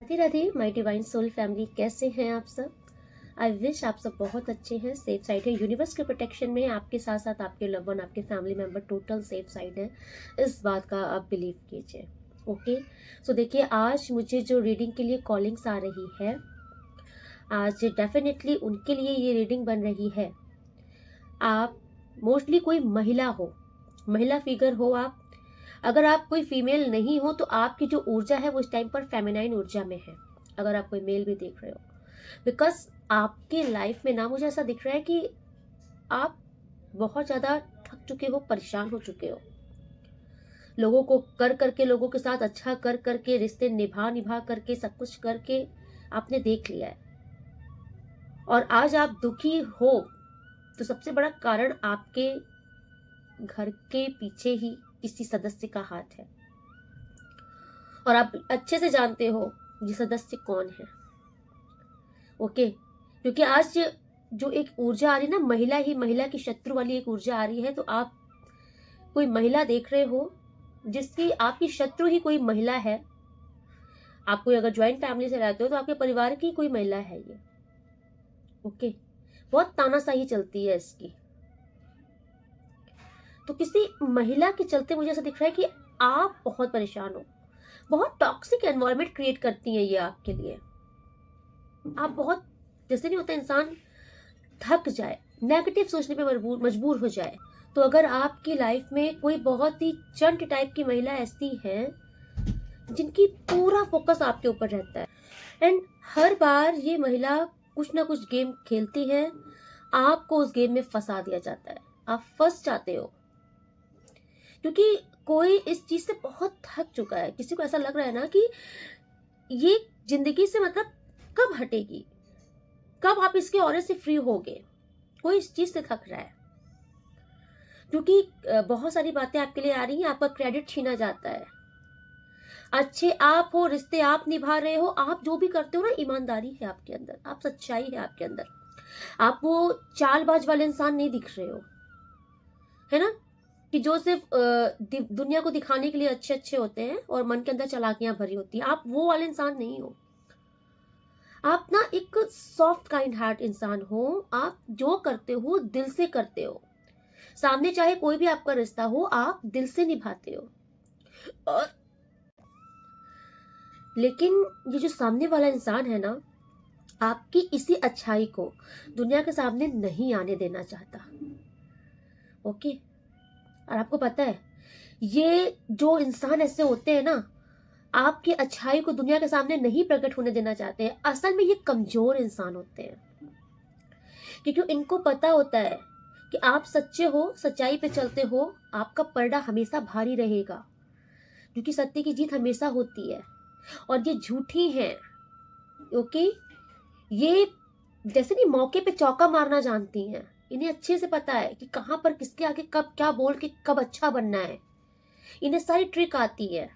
Radhe Radhe my divine soul family, कैसे हैं आप सब। आई विश आप सब बहुत अच्छे हैं, सेफ साइड है, यूनिवर्स के प्रोटेक्शन में आपके साथ साथ आपके लव वन, आपके family member total safe side है। इस बात का आप बिलीव कीजिए। ओके, सो देखिए, आज मुझे जो रीडिंग के लिए कॉलिंग्स आ रही है, आज डेफिनेटली उनके लिए ये रीडिंग बन रही है। आप मोस्टली कोई महिला हो, महिला फिगर हो आप। अगर आप कोई फीमेल नहीं हो तो आपकी जो ऊर्जा है वो इस टाइम पर फेमिनाइन ऊर्जा में है। अगर आप कोई मेल भी देख रहे हो, बिकॉज आपकी लाइफ में ना मुझे ऐसा दिख रहा है कि आप बहुत ज़्यादा थक चुके हो, परेशान हो चुके हो। लोगों को कर करके, लोगों के साथ अच्छा कर करके, रिश्ते निभा निभा करके, सब कुछ करके आपने देख लिया है और आज आप दुखी हो। तो सबसे बड़ा कारण आपके घर के पीछे ही किसी सदस्य का हाथ है और आप अच्छे से जानते हो ये सदस्य कौन है। ओके, क्योंकि आज जो एक ऊर्जा आ रही है ना, महिला ही महिला की शत्रु वाली एक ऊर्जा आ रही है। तो आप कोई महिला देख रहे हो जिसकी आपकी शत्रु ही कोई महिला है। आप कोई अगर ज्वाइंट फैमिली से रहते हो तो आपके परिवार की कोई महिला है ये। ओके, बहुत तानाशाही चलती है इसकी। तो किसी महिला के चलते मुझे ऐसा दिख रहा है कि आप बहुत परेशान हो। बहुत टॉक्सिक एनवायरनमेंट क्रिएट करती है ये आपके लिए। आप बहुत, जैसे नहीं होता इंसान थक जाए, नेगेटिव सोचने पे मजबूर हो जाए। तो अगर आपकी लाइफ में कोई बहुत ही चंट टाइप की महिला ऐसी है जिनकी पूरा फोकस आपके ऊपर रहता है एंड हर बार ये महिला कुछ ना कुछ गेम खेलती है, आपको उस गेम में फंसा दिया जाता है, आप फंस जाते हो। क्योंकि कोई इस चीज से बहुत थक चुका है। किसी को ऐसा लग रहा है ना कि ये जिंदगी से मतलब कब हटेगी, कब आप इसके ऑरे से फ्री होगे। कोई इस चीज से थक रहा है क्योंकि बहुत सारी बातें आपके लिए आ रही हैं, आपका क्रेडिट छीना जाता है। अच्छे आप हो, रिश्ते आप निभा रहे हो, आप जो भी करते हो ना, ईमानदारी है आपके अंदर, आप सच्चाई है आपके अंदर। आप वो चालबाज वाले इंसान नहीं दिख रहे हो, है ना, कि जो सिर्फ दुनिया को दिखाने के लिए अच्छे अच्छे होते हैं और मन के अंदर चालाकियां भरी होती है। आप वो वाले इंसान नहीं हो। आप ना एक सॉफ्ट काइंड हार्ट इंसान हो। आप जो करते हो दिल से करते हो। सामने चाहे कोई भी आपका रिश्ता हो, आप दिल से निभाते हो। और लेकिन ये जो सामने वाला इंसान है ना, आपकी इसी अच्छाई को दुनिया के सामने नहीं आने देना चाहता। ओके, और आपको पता है ये जो इंसान ऐसे होते हैं ना, आपकी अच्छाई को दुनिया के सामने नहीं प्रकट होने देना चाहते हैं। असल में ये कमजोर इंसान होते हैं क्योंकि इनको पता होता है कि आप सच्चे हो, सच्चाई पे चलते हो, आपका पलड़ा हमेशा भारी रहेगा क्योंकि सत्य की जीत हमेशा होती है। और ये झूठी हैं। ओके, ये जैसे नहीं मौके पे चौका मारना जानती हैं। इन्हें अच्छे से पता है कि कहां पर किसके आगे कब क्या बोल के कब अच्छा बनना है। इन्हें सारी ट्रिक आती है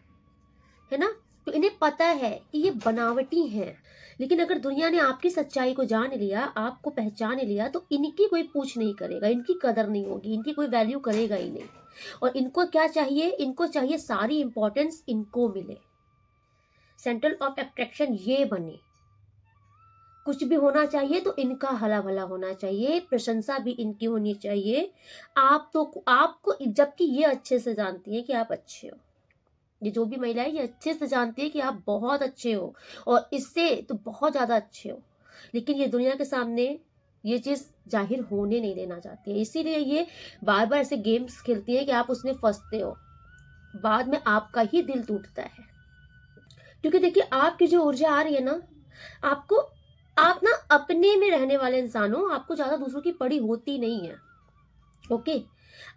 ना। तो इन्हें पता है कि ये बनावटी हैं। लेकिन अगर दुनिया ने आपकी सच्चाई को जान लिया, आपको पहचान लिया, तो इनकी कोई पूछ नहीं करेगा, इनकी कदर नहीं होगी, इनकी कोई वैल्यू करेगा ही नहीं। और इनको क्या चाहिए, इनको चाहिए सारी इंपॉर्टेंस इनको मिले, सेंट्रल ऑफ अट्रैक्शन ये बने। कुछ भी होना चाहिए तो इनका हला भला होना चाहिए, प्रशंसा भी इनकी होनी चाहिए। आप तो आपको, जबकि ये अच्छे से जानती है कि आप अच्छे हो। ये जो भी महिला है ये अच्छे से जानती है कि आप बहुत अच्छे हो और इससे तो बहुत ज्यादा अच्छे हो। लेकिन ये दुनिया के सामने ये चीज जाहिर होने नहीं देना चाहती है। इसीलिए ये बार बार ऐसे गेम्स खेलती है कि आप उसमें फंसते हो, बाद में आपका ही दिल टूटता है। क्योंकि देखिए, आपकी जो ऊर्जा आ रही है ना, आपको, आप ना अपने में रहने वाले इंसान हो, आपको ज्यादा दूसरों की पड़ी होती नहीं है। ओके,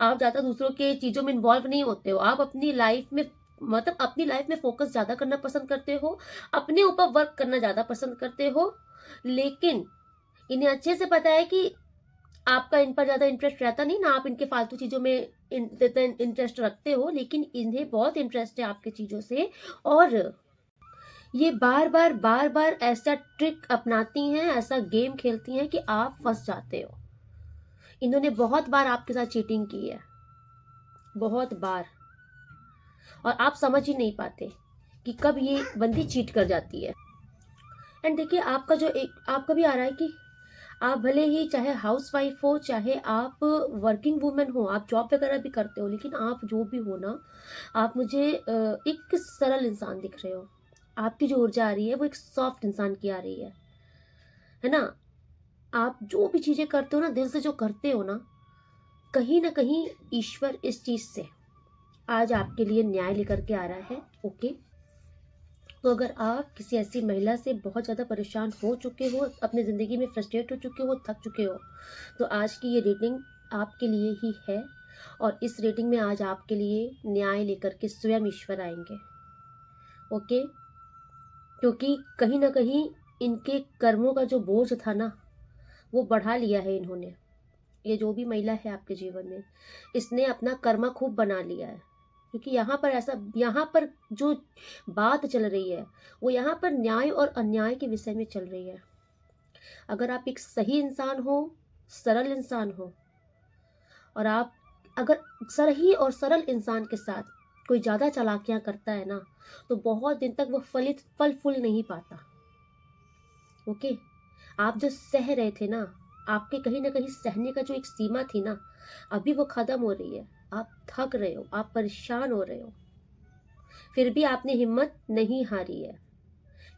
आप ज्यादा दूसरों के चीजों में इन्वॉल्व नहीं होते हो। आप अपनी लाइफ में, मतलब अपनी लाइफ में फोकस ज्यादा करना पसंद करते हो, अपने ऊपर वर्क करना ज्यादा पसंद करते हो। लेकिन इन्हें अच्छे से पता है कि आपका इन पर ज्यादा इंटरेस्ट रहता नहीं ना, आप इनके फालतू चीजों में इंटरेस्ट रखते हो। लेकिन इन्हें बहुत इंटरेस्ट है आपके चीजों से और ये बार बार ऐसा ट्रिक अपनाती हैं, ऐसा गेम खेलती हैं कि आप फंस जाते हो। इन्होंने बहुत बार आपके साथ चीटिंग की है, बहुत बार, और आप समझ ही नहीं पाते कि कब ये बंदी चीट कर जाती है। एंड देखिए आपका जो एक आपका भी आ रहा है कि आप भले ही चाहे हाउस वाइफ हो, चाहे आप वर्किंग वुमेन हो, आप जॉब वगैरह भी करते हो, लेकिन आप जो भी हो ना, आप मुझे एक सरल इंसान दिख रहे हो। आपकी जो ऊर्जा आ रही है वो एक सॉफ्ट इंसान की आ रही है ना। आप जो भी चीजें करते हो ना, दिल से जो करते हो ना कहीं ईश्वर इस चीज से आज आपके लिए न्याय लेकर के आ रहा है। ओके, तो अगर आप किसी ऐसी महिला से बहुत ज़्यादा परेशान हो चुके हो, अपनी ज़िंदगी में फ्रस्ट्रेट हो चुके हो, थक चुके हो, तो आज की ये रीडिंग आपके लिए ही है। और इस रीडिंग में आज आपके लिए न्याय लेकर के स्वयं ईश्वर आएंगे। ओके, क्योंकि कहीं ना कहीं इनके कर्मों का जो बोझ था ना, वो बढ़ा लिया है इन्होंने। ये जो भी महिला है आपके जीवन में, इसने अपना कर्मा खूब बना लिया है। क्योंकि यहाँ पर जो बात चल रही है वो यहाँ पर न्याय और अन्याय के विषय में चल रही है। अगर आप एक सही इंसान हो, सरल इंसान हो, और आप अगर सही और सरल इंसान के साथ कोई ज़्यादा चालाकियाँ करता है ना, तो बहुत दिन तक वो फल फूल नहीं पाता। ओके, आप जो सह रहे थे ना, आपके कहीं ना कहीं सहने का जो एक सीमा थी ना, अभी वो खत्म हो रही है। आप थक रहे हो, आप परेशान हो रहे हो, फिर भी आपने हिम्मत नहीं हारी है,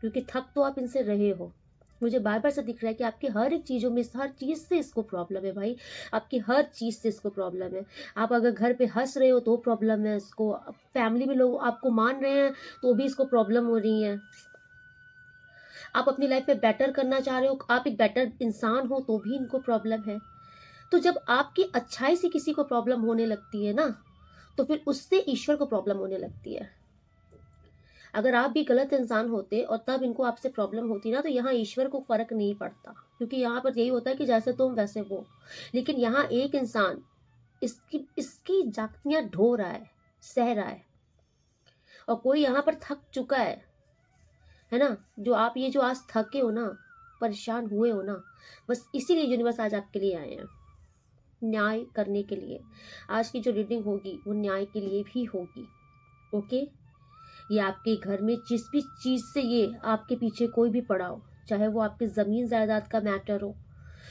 क्योंकि थक तो आप इनसे रहे हो। मुझे बार बार से दिख रहा है कि आपकी हर एक चीज़ों में, हर चीज़ से इसको प्रॉब्लम है भाई। आपकी हर चीज़ से इसको प्रॉब्लम है। आप अगर घर पे हंस रहे हो तो प्रॉब्लम है इसको, फैमिली में लोग आपको मान रहे हैं तो भी इसको प्रॉब्लम हो रही है। आप अपनी लाइफ में बेटर करना चाह रहे हो, आप एक बेटर इंसान हो, तो भी इनको प्रॉब्लम है। तो जब आपकी अच्छाई से किसी को प्रॉब्लम होने लगती है ना, तो फिर उससे ईश्वर को प्रॉब्लम होने लगती है। अगर आप भी गलत इंसान होते और तब इनको आपसे प्रॉब्लम होती ना, तो यहाँ ईश्वर को फर्क नहीं पड़ता, क्योंकि यहाँ पर यही होता है कि जैसे तुम वैसे वो। लेकिन यहाँ एक इंसान इसकी इसकी जातियां ढो रहा है, सह रहा है, और कोई यहाँ पर थक चुका है ना। जो आज थके हो ना, परेशान हुए हो ना, बस इसीलिए यूनिवर्स आज आपके लिए आए हैं, न्याय करने के लिए। आज की जो रीडिंग होगी वो न्याय के लिए भी होगी। ओके, ये आपके घर में जिस भी चीज़ से ये आपके पीछे कोई भी पड़ा हो, चाहे वो आपकी ज़मीन जायदाद का मैटर हो,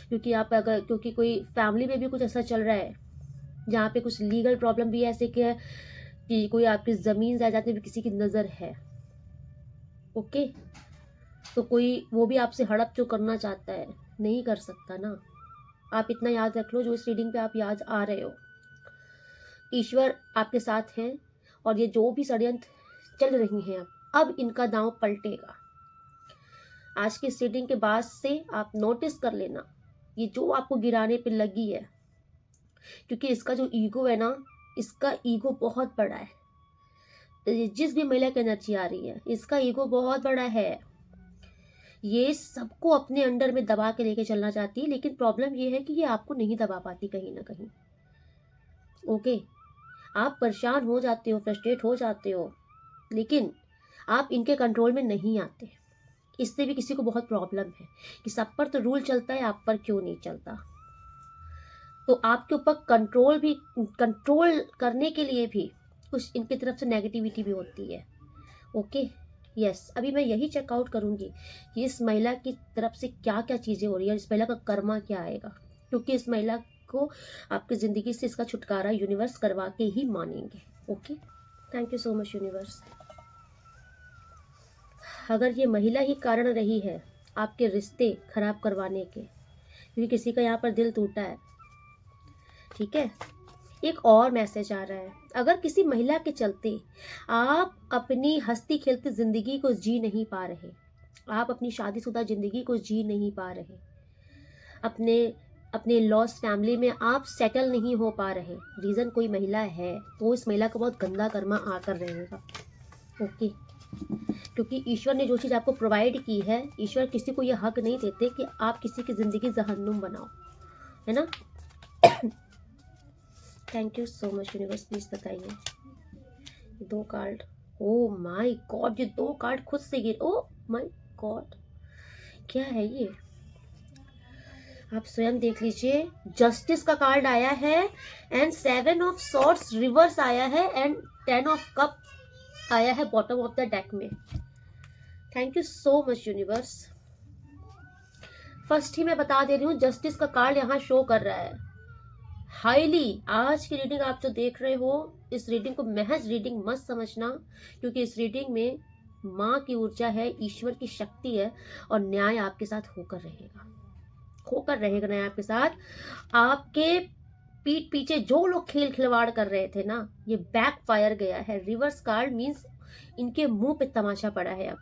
क्योंकि कोई फैमिली में भी कुछ ऐसा चल रहा है जहाँ पे कुछ लीगल प्रॉब्लम भी ऐसे कि कोई आपकी ज़मीन जायदाद में भी किसी की नज़र है। ओके, तो कोई वो भी आपसे हड़प जो करना चाहता है, नहीं कर सकता ना। आप इतना याद रख लो, जो इस रीडिंग पे आप याद आ रहे हो, ईश्वर आपके साथ हैं। और ये जो भी षड्यंत्र चल रही हैं, अब इनका दांव पलटेगा। आज की इस रीडिंग के बाद से आप नोटिस कर लेना, ये जो आपको गिराने पे लगी है, क्योंकि इसका जो ईगो है ना, इसका ईगो बहुत बड़ा है। जिस भी महिला की एनर्जी आ रही है, इसका ईगो बहुत बड़ा है। ये सबको अपने अंडर में दबा के लेके चलना चाहती है, लेकिन प्रॉब्लम ये है कि ये आपको नहीं दबा पाती कहीं ना कहीं। ओके, आप परेशान हो जाते हो, फ्रस्ट्रेट हो जाते हो, लेकिन आप इनके कंट्रोल में नहीं आते। इससे भी किसी को बहुत प्रॉब्लम है कि सब पर तो रूल चलता है, आप पर क्यों नहीं चलता। तो आपके ऊपर कंट्रोल करने के लिए भी कुछ इनकी तरफ से नेगेटिविटी भी होती है। ओके, यस, अभी मैं यही चेकआउट करूंगी कि इस महिला की तरफ से क्या क्या चीज़ें हो रही है, इस महिला का कर्मा क्या आएगा, क्योंकि इस महिला को आपकी ज़िंदगी से इसका छुटकारा यूनिवर्स करवा के ही मानेंगे। Okay, thank you so much universe. अगर ये महिला ही कारण रही है आपके रिश्ते खराब करवाने के, क्योंकि किसी का यहाँ पर दिल टूटा है, ठीक है। एक और मैसेज आ रहा है, अगर किसी महिला के चलते आप अपनी हंसती खेलती जिंदगी को जी नहीं पा रहे, आप अपनी शादीशुदा जिंदगी को जी नहीं पा रहे, अपने लॉस फैमिली में आप सेटल नहीं हो पा रहे, रीज़न कोई महिला है, तो इस महिला को बहुत गंदा कर्मा आकर रहेगा। ओके, क्योंकि ईश्वर ने जो चीज़ आपको प्रोवाइड की है, ईश्वर किसी को यह हक नहीं देते कि आप किसी की ज़िंदगी जहन्नुम बनाओ, है ना। Thank you so much universe, please बताइए। 2 कार्ड, ओ माय गॉड, ये 2 कार्ड खुद से गिर, ओ माय गॉड, क्या है ये, आप स्वयं देख लीजिए। जस्टिस का कार्ड आया है, एंड 7 ऑफ सॉर्ड्स रिवर्स आया है, एंड 10 ऑफ कप आया है बॉटम ऑफ द डेक में। Thank you so much universe. First ही मैं बता दे रही हूँ, जस्टिस का कार्ड यहाँ शो कर रहा है हाईली। आज की रीडिंग आप जो देख रहे हो, इस रीडिंग को महज रीडिंग मत समझना, क्योंकि इस रीडिंग में माँ की ऊर्जा है, ईश्वर की शक्ति है, और न्याय आपके साथ होकर रहेगा न्याय आपके साथ। आपके पीठ पीछे जो लोग खेल खिलवाड़ कर रहे थे ना, ये बैक फायर गया है। रिवर्स कार्ड मीन्स इनके मुंह पे तमाचा पड़ा है। अब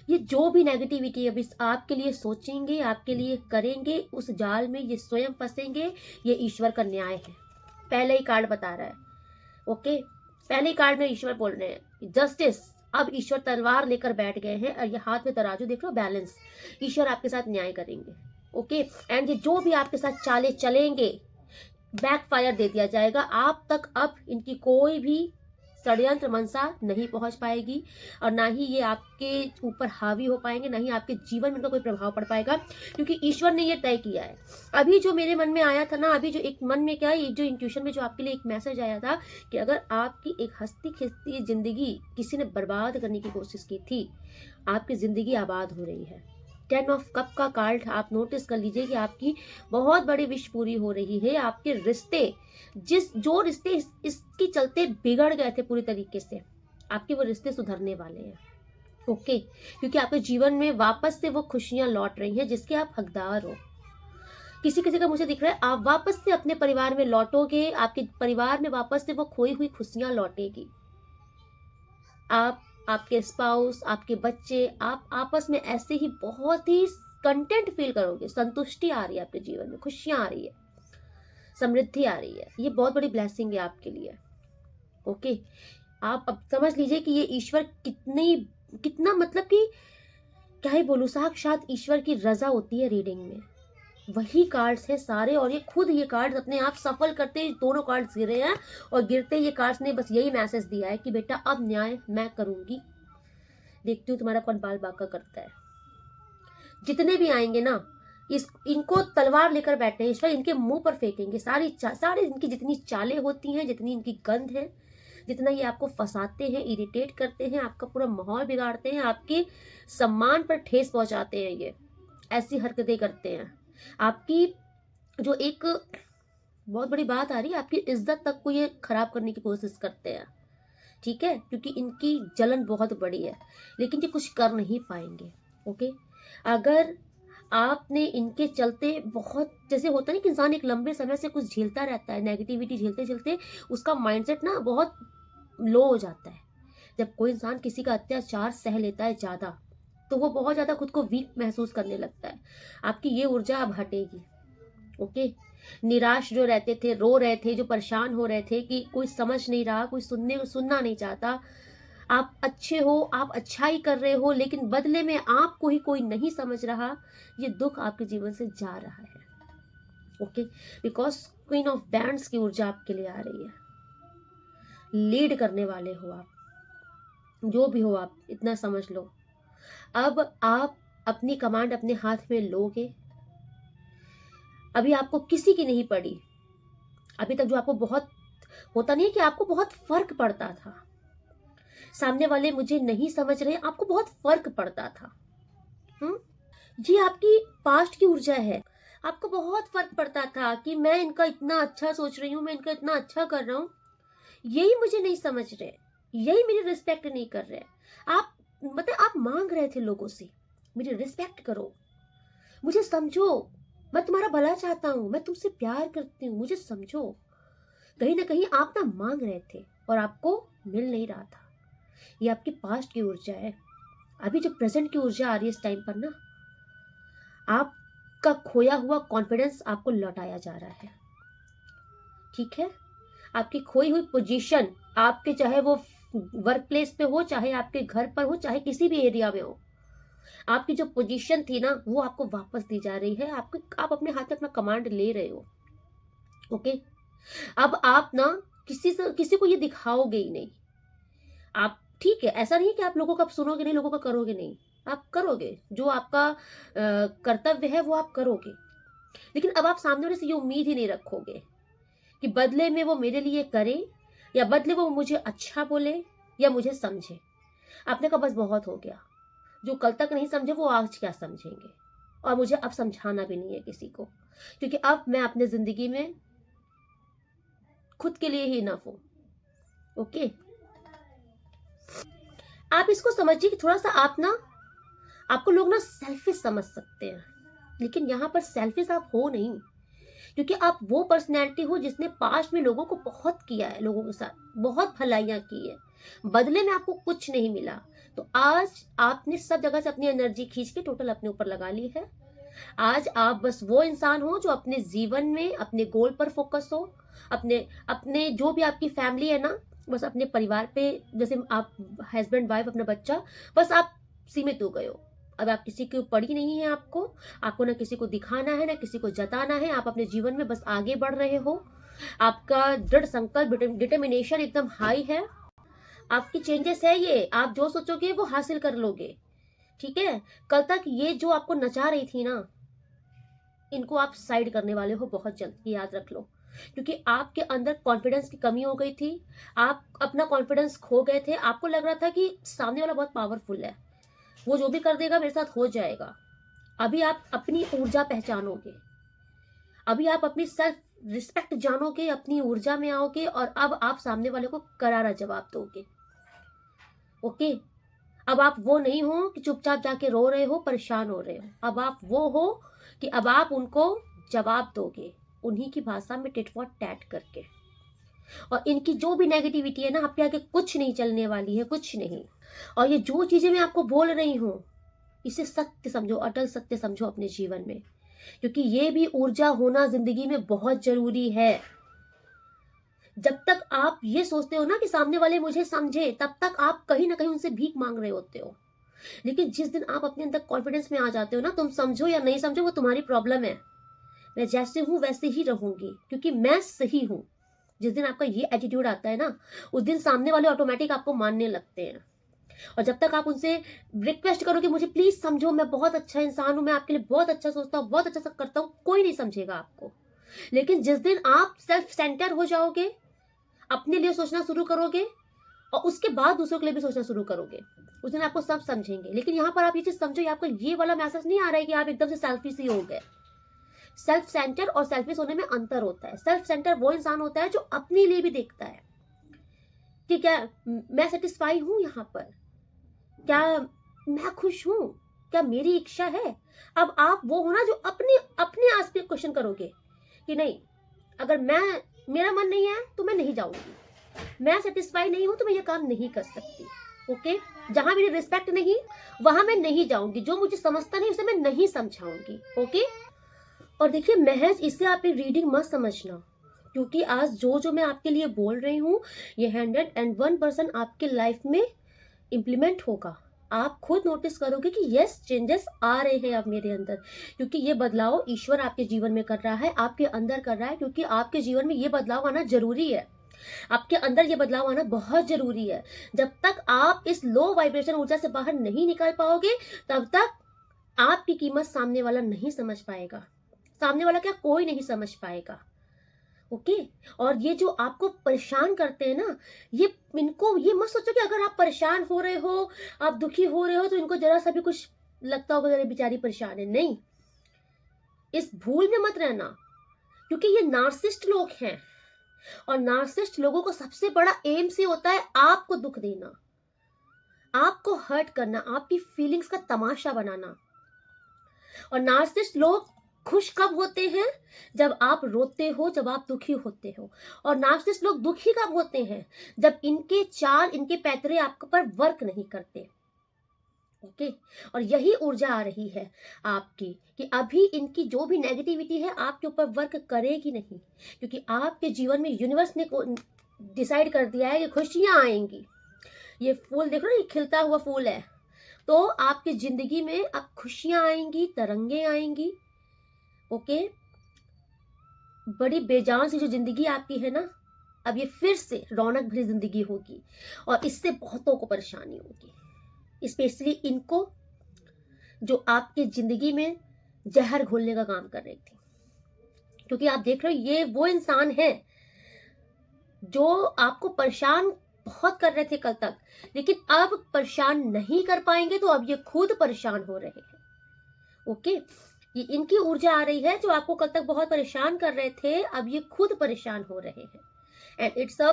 ये जो भी नेगेटिविटी अब इस आपके लिए सोचेंगे, आपके लिए करेंगे, उस जाल में ये स्वयं फंसेंगे। ये ईश्वर का न्याय है, पहले ही कार्ड बता रहा है। ओके, पहले ही कार्ड में ईश्वर बोल रहे हैं जस्टिस। अब ईश्वर तलवार लेकर बैठ गए हैं, और ये हाथ में तराजू देख लो, बैलेंस। ईश्वर आपके साथ न्याय करेंगे। ओके, एंड ये जो भी आपके साथ चाले चलेंगे, बैक फायर दे दिया जाएगा। आप तक अब इनकी कोई भी षड्यंत्र मनसा नहीं पहुंच पाएगी, और ना ही ये आपके ऊपर हावी हो पाएंगे, ना ही आपके जीवन में इनका कोई प्रभाव पड़ पाएगा, क्योंकि ईश्वर ने ये तय किया है। अभी जो मेरे मन में आया था ना, अभी जो एक मन में क्या, ये जो इंट्यूशन में जो आपके लिए एक मैसेज आया था कि अगर आपकी एक हंसती खिसती जिंदगी किसी ने बर्बाद करने की कोशिश की थी, आपकी जिंदगी आबाद हो रही है। 10 ऑफ कप का कार्ड आप नोटिस कर लीजिए कि आपकी बहुत बड़ी विश पूरी हो रही है। आपके रिश्ते, जो रिश्ते इसके चलते बिगड़ गए थे पूरी तरीके से, आपके वो रिश्ते सुधरने वाले हैं। ओके, क्योंकि आपके जीवन में वापस से वो खुशियां लौट रही हैं जिसके आप हकदार हो। किसी किसी का मुझे दिख रहा है आप वापस से अपने परिवार में लौटोगे, आपके परिवार में वापस से वो खोई हुई खुशियां लौटेगी। आप, आपके स्पाउस, आपके बच्चे, आप आपस में ऐसे ही बहुत ही कंटेंट फील करोगे। संतुष्टि आ रही है आपके जीवन में, खुशियां आ रही है, समृद्धि आ रही है। ये बहुत बड़ी ब्लेसिंग है आपके लिए। ओके, आप अब समझ लीजिए कि ये ईश्वर कितना मतलब कि क्या ही बोलूं, साक्षात ईश्वर की रजा होती है रीडिंग में। वही कार्ड्स हैं सारे, और ये खुद ये कार्ड्स अपने आप सफल करते ही दोनों कार्ड्स गिरे हैं, और गिरते ये कार्ड्स ने बस यही मैसेज दिया है कि बेटा अब न्याय मैं करूंगी, देखती हूँ तुम्हारा कौन बाल बांका करता है। जितने भी आएंगे ना, इनको तलवार लेकर बैठे हैं ईश्वर, इनके मुंह पर फेंकेंगे सारी इनकी जितनी चालें होती हैं, जितनी इनकी गंध है, जितना ये आपको फंसाते हैं, इरिटेट करते हैं, आपका पूरा माहौल बिगाड़ते हैं, आपके सम्मान पर ठेस पहुंचाते हैं, ये ऐसी हरकतें करते हैं। आपकी जो एक बहुत बड़ी बात आ रही है, आपकी इज्जत तक को ये खराब करने की कोशिश करते हैं। ठीक है, क्योंकि इनकी जलन बहुत बड़ी है, लेकिन ये कुछ कर नहीं पाएंगे। ओके, अगर आपने इनके चलते बहुत, जैसे होता है ना कि इंसान एक लंबे समय से कुछ झेलता रहता है, नेगेटिविटी झेलते झेलते उसका माइंडसेट ना बहुत लो हो जाता है। जब कोई इंसान किसी का अत्याचार सह लेता है ज्यादा, तो वो बहुत ज्यादा खुद को वीक महसूस करने लगता है। आपकी ये ऊर्जा अब हटेगी। ओके, निराश जो रहते थे, रो रहे थे, जो परेशान हो रहे थे कि कोई समझ नहीं रहा, कोई सुनना नहीं चाहता, आप अच्छे हो, आप अच्छाई कर रहे हो, लेकिन बदले में आपको ही कोई नहीं समझ रहा, ये दुख आपके जीवन से जा रहा है। Okay, because queen of bands की ऊर्जा आपके लिए आ रही है। लीड करने वाले हो आप, जो भी हो आप, इतना समझ लो। अब आप अपनी कमांड अपने हाथ में लोगे। अभी आपको किसी की नहीं पड़ी। अभी तक जो आपको बहुत होता नहीं है कि आपको बहुत फर्क पड़ता था, सामने वाले मुझे नहीं समझ रहे, आपको बहुत फर्क पड़ता था। ये आपकी पास्ट की ऊर्जा है। आपको बहुत फर्क पड़ता था कि मैं इनका इतना अच्छा सोच रही हूँ, मैं इनका इतना अच्छा कर रहा हूँ, यही मुझे नहीं समझ रहे, यही मेरी रिस्पेक्ट नहीं कर रहे। आप मतलब आप मांग रहे थे लोगों से, मेरी रिस्पेक्ट करो, मुझे समझो, मैं तुम्हारा भला चाहता हूँ, मैं तुमसे प्यार करती हूँ, मुझे समझो। कहीं ना कहीं आप ना मांग रहे थे और आपको मिल नहीं रहा था। ये आपकी पास्ट की ऊर्जा है। अभी जो प्रेजेंट की ऊर्जा आ रही है इस टाइम पर ना, आपका खोया हुआ कॉन्फिडेंस आपको लौटाया जा रहा है। ठीक है, आपकी खोई हुई पोजीशन, आपके चाहे वो वर्क प्लेस पे हो, चाहे आपके घर पर हो, चाहे किसी भी एरिया में हो, आपकी जो पोजीशन थी ना, वो आपको वापस दी जा रही है। आप अपने हाथ में अपना कमांड ले रहे हो। ओके, अब आप ना किसी को ये दिखाओगे ही नहीं। आप ठीक है, ऐसा नहीं कि आप लोगों का सुनोगे नहीं, लोगों का करोगे नहीं, आप करोगे, जो आपका कर्तव्य है वो आप करोगे। लेकिन अब आप सामने वाले से ये उम्मीद ही नहीं रखोगे कि बदले में वो मेरे लिए करे, या बदले वो मुझे अच्छा बोले, या मुझे समझे। आपने कहा बस बहुत हो गया, जो कल तक नहीं समझे वो आज क्या समझेंगे। और मुझे अब समझाना भी नहीं है किसी को, क्योंकि अब मैं अपने जिंदगी में खुद के लिए ही इनफ हूं। ओके, आप इसको समझिए कि थोड़ा सा आप ना, आपको लोग ना सेल्फिश समझ सकते हैं, लेकिन यहाँ पर सेल्फिश आप हो नहीं, क्योंकि आप वो पर्सनैलिटी हो जिसने पास्ट में लोगों को बहुत किया है, लोगों के साथ बहुत भलाइयाँ की है, बदले में आपको कुछ नहीं मिला। तो आज आपने सब जगह से अपनी एनर्जी खींच के टोटल अपने ऊपर लगा ली है। आज आप बस वो इंसान हो जो अपने जीवन में अपने गोल पर फोकस हो, अपने अपने जो भी आपकी फैमिली है ना, बस अपने परिवार पे, जैसे आप हस्बैंड वाइफ अपना बच्चा, बस आप सीमित हो गए हो। अब आप किसी की पड़ी नहीं है, आपको ना किसी को दिखाना है ना किसी को जताना है, आप अपने जीवन में बस आगे बढ़ रहे हो। आपका दृढ़ संकल्प, डिटर्मिनेशन एकदम हाई है। आपकी चेंजेस है, ये आप जो सोचोगे वो हासिल कर लोगे। ठीक है, कल तक ये जो आपको नचा रही थी ना, इनको आप साइड करने वाले हो बहुत जल्द, याद रख लो, क्योंकि आपके अंदर कॉन्फिडेंस की कमी हो गई थी। आप अपना कॉन्फिडेंस खो गए थे, आपको लग रहा था कि सामने वाला बहुत पावरफुल है, वो जो भी कर देगा मेरे साथ हो जाएगा। अभी आप अपनी ऊर्जा पहचानोगे, अभी आप अपनी सेल्फ रिस्पेक्ट जानोगे, अपनी ऊर्जा में आओगे, और अब आप सामने वाले को करारा जवाब दोगे। ओके, अब आप वो नहीं हो कि चुपचाप जाके रो रहे हो, परेशान हो रहे हो। अब आप वो हो कि अब आप उनको जवाब दोगे, उन्हीं की भाषा में टिट फॉर टैट करके। और इनकी जो भी नेगेटिविटी है ना, आपके आगे कुछ नहीं चलने वाली है, कुछ नहीं। और ये जो चीजें मैं आपको बोल रही हूं, इसे सत्य समझो, अटल सत्य समझो अपने जीवन में, क्योंकि ये भी ऊर्जा होना जिंदगी में बहुत जरूरी है। जब तक आप ये सोचते हो ना कि सामने वाले मुझे समझे, तब तक आप कहीं ना कहीं उनसे भीख मांग रहे होते हो। लेकिन जिस दिन आप अपने अंदर कॉन्फिडेंस में आ जाते हो ना, तुम समझो या नहीं समझो वो तुम्हारी प्रॉब्लम है, मैं जैसे हूं वैसे ही रहूंगी क्योंकि मैं सही हूं। जिस दिन आपका ये एटीट्यूड आता है ना, उस दिन सामने वाले ऑटोमेटिक आपको मानने लगते हैं। और जब तक आप उनसे रिक्वेस्ट करो कि मुझे प्लीज समझो, मैं बहुत अच्छा इंसान हूं, मैं आपके लिए बहुत अच्छा सोचता हूँ, बहुत अच्छा सब करता हूँ, कोई नहीं समझेगा आपको। लेकिन जिस दिन आप सेल्फ सेंटर हो जाओगे, अपने लिए सोचना शुरू करोगे, और उसके बाद दूसरों के लिए भी सोचना शुरू करोगे, उस दिन आपको सब समझेंगे। लेकिन यहाँ पर आप ये चीज समझो, आपको ये वाला मैसेज नहीं आ रहा है कि आप एकदम से सेल्फिश ही हो गए। सेल्फ सेंटर और सेल्फिश होने में अंतर होता है। सेल्फ सेंटर वो इंसान होता है जो अपने लिए भी देखता है कि क्या मैं सेटिस्फाई हूं, यहाँ पर क्या मैं खुश हूं, क्या मेरी इच्छा है। अब आप वो हो ना जो अपने अपने आस पे क्वेश्चन करोगे कि नहीं, अगर मेरा मन नहीं है तो मैं नहीं जाऊंगी, मैं सेटिस्फाई नहीं हूं तो मैं ये काम नहीं कर सकती। ओके, जहां मेरी रिस्पेक्ट नहीं, वहां मैं नहीं जाऊंगी, जो मुझे समझता नहीं उसे मैं नहीं समझाऊंगी। ओके, और देखिए महज इससे आप एक रीडिंग मत समझना, क्योंकि आज जो मैं आपके लिए बोल रही हूँ, ये 101% आपके लाइफ में इम्प्लीमेंट होगा। आप खुद नोटिस करोगे कि यस, चेंजेस आ रहे हैं अब मेरे अंदर, क्योंकि ये बदलाव ईश्वर आपके जीवन में कर रहा है, आपके अंदर कर रहा है, क्योंकि आपके जीवन में ये बदलाव आना जरूरी है। आपके अंदर ये बदलाव आना बहुत जरूरी है। जब तक आप इस लो वाइब्रेशन ऊर्जा से बाहर नहीं निकल पाओगे, तब तक आपकी कीमत सामने वाला नहीं समझ पाएगा। सामने वाला क्या, कोई नहीं समझ पाएगा। ओके, और ये जो आपको परेशान करते हैं ना, इनको ये मत सोचो कि अगर आप परेशान हो रहे हो, आप दुखी हो रहे हो, तो इनको जरा सा भी कुछ लगता होगा अरे बेचारी परेशान है। नहीं, इस भूल में मत रहना, क्योंकि ये नार्सिस्ट लोग हैं, और नार्सिस्ट लोगों को सबसे बड़ा एम से होता है आपको दुख देना, आपको हर्ट करना, आपकी फीलिंग्स का तमाशा बनाना। और नार्सिस्ट लोग खुश कब होते हैं, जब आप रोते हो, जब आप दुखी होते हो। और नार्सिसिस्ट लोग दुखी कब होते हैं, जब इनके चाल, इनके पैतरे आप पर वर्क नहीं करते। ओके, और यही ऊर्जा आ रही है आपकी कि अभी इनकी जो भी नेगेटिविटी है आपके ऊपर वर्क करेगी नहीं, क्योंकि आपके जीवन में यूनिवर्स ने डिसाइड कर दिया है कि खुशियां आएंगी। ये फूल देखो ना, ये खिलता हुआ फूल है, तो आपकी जिंदगी में अब खुशियां आएंगी, तरंगे आएंगी। ओके, बड़ी बेजान सी जो जिंदगी आपकी है ना, अब ये फिर से रौनक भरी जिंदगी होगी, और इससे बहुतों को परेशानी होगी, स्पेशली इनको जो आपकी जिंदगी में जहर घोलने का काम कर रही थी। क्योंकि आप देख रहे हो, ये वो इंसान है जो आपको परेशान बहुत कर रहे थे कल तक, लेकिन अब परेशान नहीं कर पाएंगे, तो अब ये खुद परेशान हो रहे हैं। ओके, ये इनकी ऊर्जा आ रही है जो आपको कल तक बहुत परेशान कर रहे थे, अब ये खुद परेशान हो रहे हैं। And it's a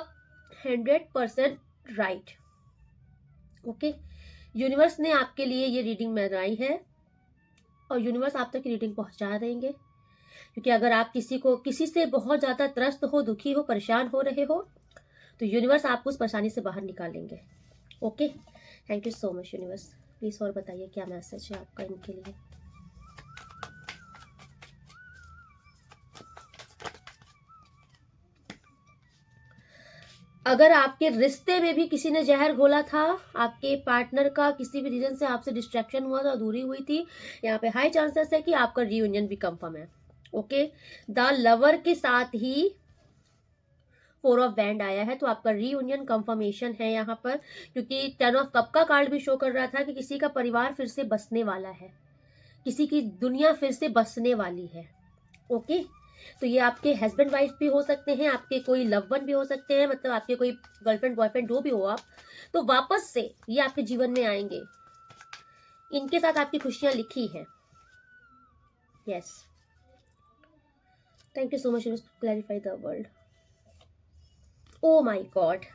100% right. Okay, universe ने आपके लिए ये रीडिंग बनाई है और यूनिवर्स आप तक रीडिंग पहुंचा देंगे। क्योंकि अगर आप किसी से बहुत ज़्यादा त्रस्त हो, दुखी हो, परेशान हो रहे हो, तो यूनिवर्स आपको उस परेशानी से बाहर निकालेंगे। Okay, thank you so much universe. Please और बताइए क्या मैसेज है आपका इनके लिए। अगर आपके रिश्ते में भी किसी ने जहर घोला था, आपके पार्टनर का किसी भी रीजन से आपसे डिस्ट्रैक्शन हुआ था, दूरी हुई थी, यहाँ पे हाई चांसेस है कि आपका रीयूनियन भी कंफर्म है। ओके, द लवर के साथ ही 4 ऑफ बैंड आया है, तो आपका रीयूनियन कंफर्मेशन है यहाँ पर। क्योंकि 10 ऑफ कप का कार्ड भी शो कर रहा था कि किसी का परिवार फिर से बसने वाला है, किसी की दुनिया फिर से बसने वाली है। ओके, तो ये आपके हस्बैंड वाइफ भी हो सकते हैं, आपके कोई लव वन भी हो सकते हैं, मतलब आपके कोई गर्लफ्रेंड बॉयफ्रेंड जो भी हो आप, तो वापस से ये आपके जीवन में आएंगे। इनके साथ आपकी खुशियां लिखी हैं। Yes, thank you so much to clarify the world. Oh my God,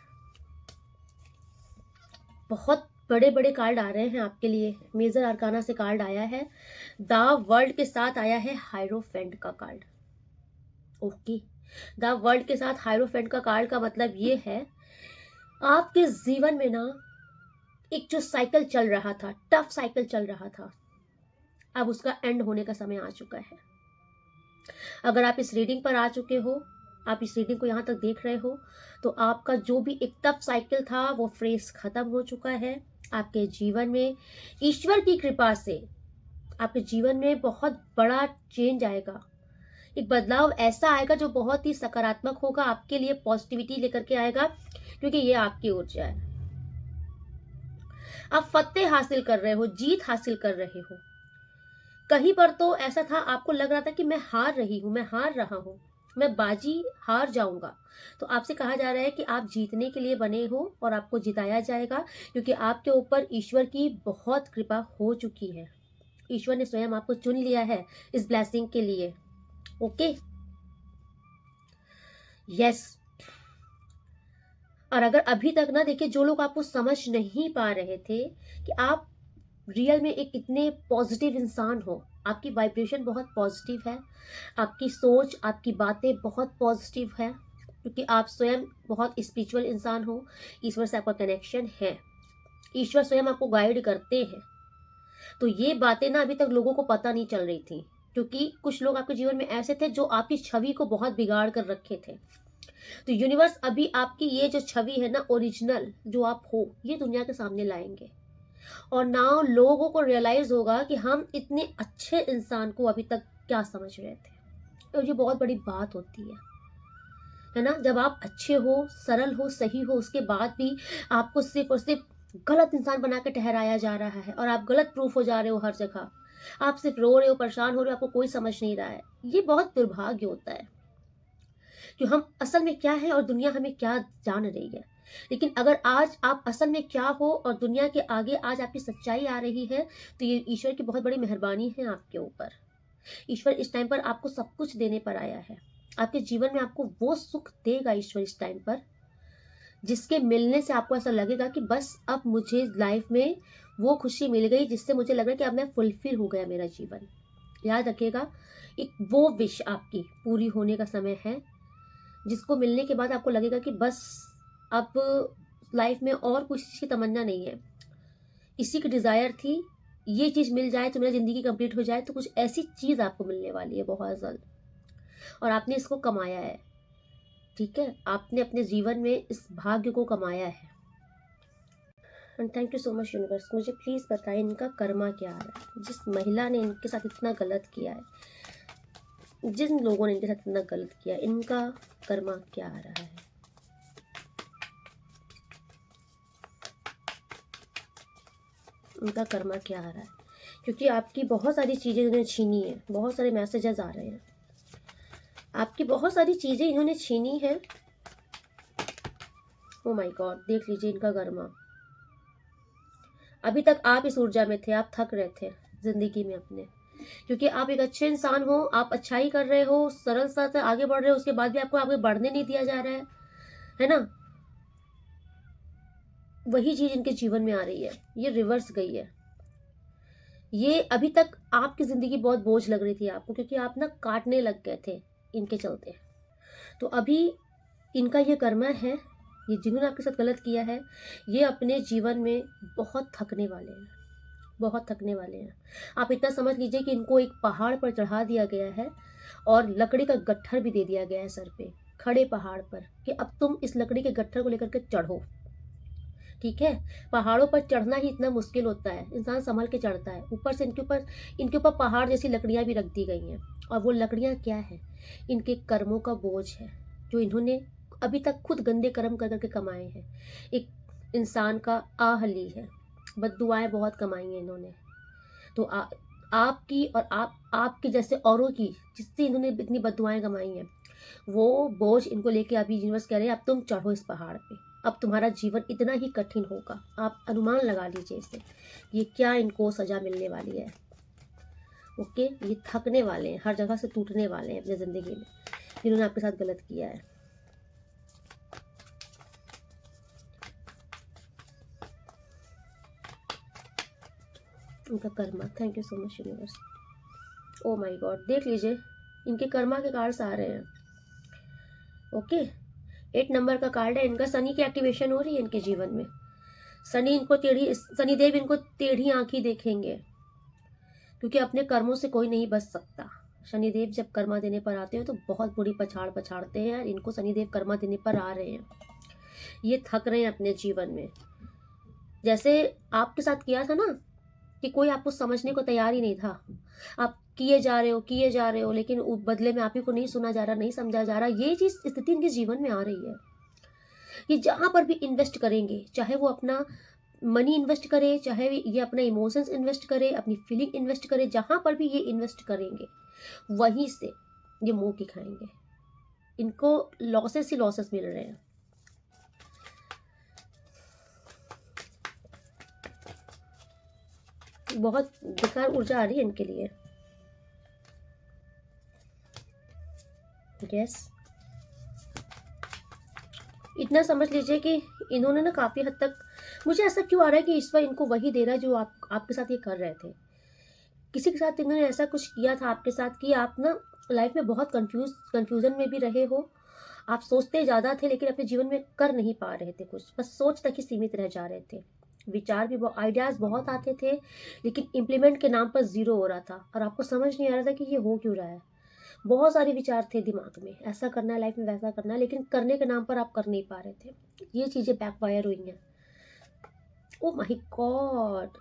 बहुत बड़े बड़े कार्ड आ रहे हैं आपके लिए। मेजर आर्काना से कार्ड आया है, द वर्ल्ड के साथ आया है हायरोफेंट का कार्ड। ओके, द वर्ल्ड के साथ हायरोफेंट का कार्ड का मतलब ये है, आपके जीवन में ना एक जो साइकिल चल रहा था, टफ साइकिल चल रहा था, अब उसका एंड होने का समय आ चुका है। अगर आप इस रीडिंग पर आ चुके हो, आप इस रीडिंग को यहाँ तक देख रहे हो, तो आपका जो भी एक टफ साइकिल था वो फ्रेज खत्म हो चुका है। आपके जीवन में ईश्वर की कृपा से आपके जीवन में बहुत बड़ा चेंज आएगा। एक बदलाव ऐसा आएगा जो बहुत ही सकारात्मक होगा, आपके लिए पॉजिटिविटी लेकर के आएगा, क्योंकि ये आपकी ऊर्जा है। आप फतेह हासिल कर रहे हो, जीत हासिल कर रहे हो। कहीं पर तो ऐसा था, आपको लग रहा था कि मैं हार रही हूं, मैं हार रहा हूं, मैं बाजी हार जाऊंगा। तो आपसे कहा जा रहा है कि आप जीतने के लिए बने हो और आपको जिताया जाएगा, क्योंकि आपके ऊपर ईश्वर की बहुत कृपा हो चुकी है। ईश्वर ने स्वयं आपको चुन लिया है इस ब्लेसिंग के लिए। Okay, yes. और अगर अभी तक ना, देखिए, जो लोग आपको समझ नहीं पा रहे थे कि आप रियल में एक इतने पॉजिटिव इंसान हो, आपकी वाइब्रेशन बहुत पॉजिटिव है, आपकी सोच, आपकी बातें बहुत पॉजिटिव है, क्योंकि आप स्वयं बहुत स्पिरिचुअल इंसान हो, ईश्वर से आपका कनेक्शन है, ईश्वर स्वयं आपको गाइड करते हैं। तो ये बातें ना अभी तक लोगों को पता नहीं चल रही थी, क्योंकि कुछ लोग आपके जीवन में ऐसे थे जो आपकी छवि को बहुत बिगाड़ कर रखे थे। तो यूनिवर्स अभी आपकी ये जो छवि है ना, ओरिजिनल जो आप हो, ये दुनिया के सामने लाएंगे। और नाउ लोगों को रियलाइज होगा कि हम इतने अच्छे इंसान को अभी तक क्या समझ रहे थे। और ये बहुत बड़ी बात होती है ना, जब आप अच्छे हो, सरल हो, सही हो, उसके बाद भी आपको सिर्फ और सिर्फ गलत इंसान बना के ठहराया जा रहा है और आप गलत प्रूफ हो जा रहे हो हर जगह। आप सिर्फ रो रहे हो, परेशान हो रहे हो, आपको कोई समझ नहीं रहा है। ये बहुत दुर्भाग्य होता है कि हम असल में क्या है और दुनिया हमें क्या जान रही है। लेकिन अगर आज आप असल में क्या हो और दुनिया के आगे आज आपकी सच्चाई आ रही है, तो ये ईश्वर की बहुत बड़ी मेहरबानी है आपके ऊपर। ईश्वर इस टाइम पर आपको सब कुछ देने पर आया है। आपके जीवन में आपको वो सुख देगा ईश्वर इस टाइम पर, जिसके मिलने से आपको ऐसा लगेगा कि बस अब मुझे लाइफ में वो खुशी मिल गई जिससे मुझे लग रहा है कि अब मैं फुलफिल हो गया मेरा जीवन। याद रखिएगा, एक वो विश आपकी पूरी होने का समय है, जिसको मिलने के बाद आपको लगेगा कि बस अब लाइफ में और कुछ चीज़ की तमन्ना नहीं है। इसी की डिज़ायर थी, ये चीज़ मिल जाए तो मेरा ज़िंदगी कंप्लीट हो जाए। तो कुछ ऐसी चीज़ आपको मिलने वाली है बहुत जल्द, और आपने इसको कमाया है। ठीक है, आपने अपने जीवन में इस भाग्य को कमाया है। And thank you so much universe. मुझे प्लीज़ बताएं इनका कर्मा क्या आ रहा है। जिस महिला ने इनके साथ इतना गलत किया है, जिन लोगों ने इनके साथ इतना गलत किया, इनका कर्मा क्या आ रहा है। उनका कर्मा क्या आ रहा है, क्योंकि आपकी बहुत सारी चीज़ें इन्होंने छीनी है। बहुत सारे मैसेजेस आ रहे हैं, आपकी बहुत सारी चीज़ें इन्होंने छीनी है। ओ माय गॉड, देख लीजिए इनका कर्मा। अभी तक आप इस ऊर्जा में थे, आप थक रहे थे जिंदगी में अपने, क्योंकि आप एक अच्छे इंसान हो, आप अच्छाई कर रहे हो, सरलता से आगे बढ़ रहे हो, उसके बाद भी आपको आगे बढ़ने नहीं दिया जा रहा है ना। वही चीज इनके जीवन में आ रही है, ये रिवर्स गई है। ये अभी तक आपकी जिंदगी बहुत बोझ लग रही थी आपको, क्योंकि आप ना काटने लग गए थे इनके चलते। तो अभी इनका ये कर्म है, ये जिन्होंने आपके साथ गलत किया है, ये अपने जीवन में बहुत थकने वाले हैं, बहुत थकने वाले हैं। आप इतना समझ लीजिए कि इनको एक पहाड़ पर चढ़ा दिया गया है और लकड़ी का गट्ठर भी दे दिया गया है सर पे, खड़े पहाड़ पर, कि अब तुम इस लकड़ी के गट्ठर को लेकर के चढ़ो। ठीक है, पहाड़ों पर चढ़ना ही इतना मुश्किल होता है, इंसान संभल के चढ़ता है। ऊपर से इनके ऊपर पहाड़ जैसी लकड़ियां भी रख दी गई हैं। और वो लकड़ियां क्या है? इनके कर्मों का बोझ है, जो इन्होंने अभी तक खुद गंदे कर्म कर करके कमाए हैं। एक इंसान का आहली है, बद्दुआएं बहुत कमाई हैं इन्होंने। तो आपकी और आपके जैसे औरों की, जिससे इन्होंने इतनी बद्दुआएं कमाई हैं, वो बोझ इनको लेके अभी यूनिवर्स कह रहे हैं अब तुम चढ़ो इस पहाड़ पे। अब तुम्हारा जीवन इतना ही कठिन होगा, आप अनुमान लगा लीजिए इससे ये क्या इनको सजा मिलने वाली है। ओके, ये थकने वाले हैं, हर जगह से टूटने वाले हैं अपनी जिंदगी में, जिन्होंने आपके साथ गलत किया है। उनका Karma, thank you so much universe. O my God, देख लीजिए इनके कर्मा के कार्ड्स आ रहे हैं। ओके, 8 नंबर का कार्ड है इनका। शनि की एक्टिवेशन हो रही है इनके जीवन में। शनिदेव इनको टेढ़ी आंखी देखेंगे, क्योंकि अपने कर्मों से कोई नहीं बच सकता। शनिदेव जब कर्मा देने पर आते हैं तो बहुत बुरी पछाड़ पछाड़ते हैं, और इनको शनिदेव कर्मा देने पर आ रहे हैं। ये थक रहे हैं अपने जीवन में, जैसे आपके साथ किया था ना, कि कोई आपको समझने को तैयार ही नहीं था। आप किए जा रहे हो, लेकिन बदले में आप ही को नहीं सुना जा रहा, नहीं समझा जा रहा। ये चीज स्थिति इनके जीवन में आ रही है। ये जहां पर भी इन्वेस्ट करेंगे, चाहे वो अपना मनी इन्वेस्ट करे, चाहे ये अपना इमोशंस इन्वेस्ट करे, अपनी फीलिंग इन्वेस्ट करे, जहां पर भी ये इन्वेस्ट करेंगे वहीं से ये मुंह की खाएंगे। इनको लॉसेस ही लॉसेस मिल रहे हैं। बहुत बेकार ऊर्जा आ रही है इनके लिए। यस, इतना समझ लीजिए कि इन्होंने ना काफी हद तक, मुझे ऐसा क्यों आ रहा है कि ईश्वर इनको वही दे रहा है जो आपके साथ ये कर रहे थे। किसी के साथ इन्होंने ऐसा कुछ किया था आपके साथ कि आप ना लाइफ में बहुत कंफ्यूजन में भी रहे हो। आप सोचते ज़्यादा थे, लेकिन अपने जीवन में कर नहीं पा रहे थे कुछ, बस सोच तक ही सीमित रह जा रहे थे। विचार भी, आइडियाज़ बहुत आते थे, लेकिन इम्प्लीमेंट के नाम पर ज़ीरो हो रहा था, और आपको समझ नहीं आ रहा था कि ये हो क्यों रहा है। बहुत सारे विचार थे दिमाग में, ऐसा करना है लाइफ में, वैसा करना है, लेकिन करने के नाम पर आप कर नहीं पा रहे थे। ये चीज़ें बैकफायर हुई हैं। ओ माय गॉड,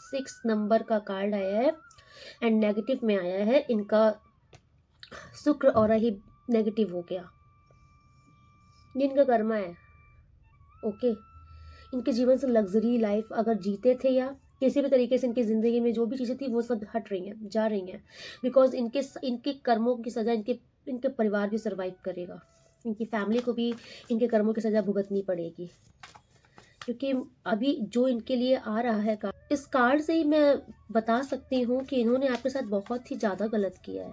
6 नंबर का कार्ड आया है, एंड नेगेटिव में आया है इनका शुक्र, और ही नेगेटिव हो गया। ये इनका कर्मा है। ओके, इनके जीवन से लग्जरी लाइफ अगर जीते थे, या किसी भी तरीके से इनकी ज़िंदगी में जो भी चीज़ें थी वो सब हट रही हैं, जा रही हैं, बिकॉज इनके कर्मों की सज़ा इनके परिवार भी सर्वाइव करेगा। इनकी फैमिली को भी इनके कर्मों की सज़ा भुगतनी पड़ेगी, क्योंकि अभी जो इनके लिए आ रहा है कार्ड, इस कार्ड से ही मैं बता सकती हूँ कि इन्होंने आपके साथ बहुत ही ज़्यादा गलत किया है,